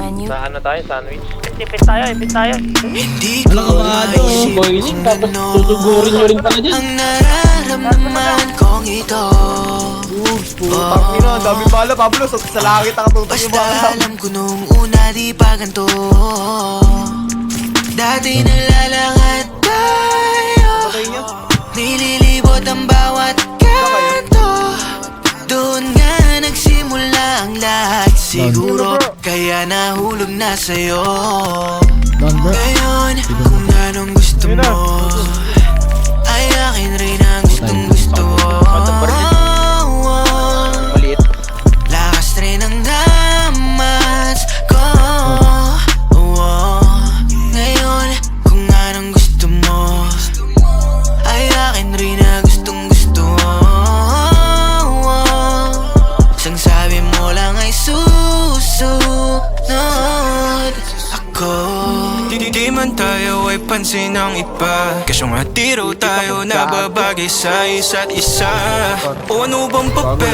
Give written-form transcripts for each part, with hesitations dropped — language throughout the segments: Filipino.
menu. Sa ano tayo? Sandwich? Ipit tayo. Hindi Wala ko ka ba maisip boiling kung tapos ano tutugurin nyo rin pala dyan. ang nararamdaman kong ito. Pangino, ang dami bala, Pablo. Sa langit nakatutok yung Basta bala. alam ko nung una di pa ganito. Dati nalalakad tayo, Patay niya. nililibot ang bawat kanto. Doon nga nagsimula ang lahat. Siguro kaya nahulog na sa'yo. Ngayon kung anong gusto mo ay akin rin ang gustong gusto. Maliit. Lakas rin ang damas ko. Ngayon kung anong gusto mo ay akin rin ang gustong gusto. Sang sabi mo lang ay susunod ako. Di man tayo ay pansin ng iba, kasyong hatiro tayo nababagay sa isa't isa. O ano bang papel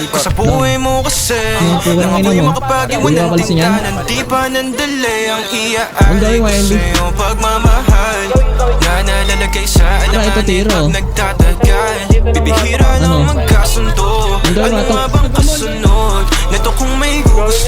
kung sa buhay mo kasi nang ako'y makapagiwan ng tingkanan, di pa nandali ang iaalay ko sa'yo pagmamahal na nalalagay sa alamanin pag nagtatagal. Bibihira na magkasundo, ano nga bang kasunod nito kung may gusto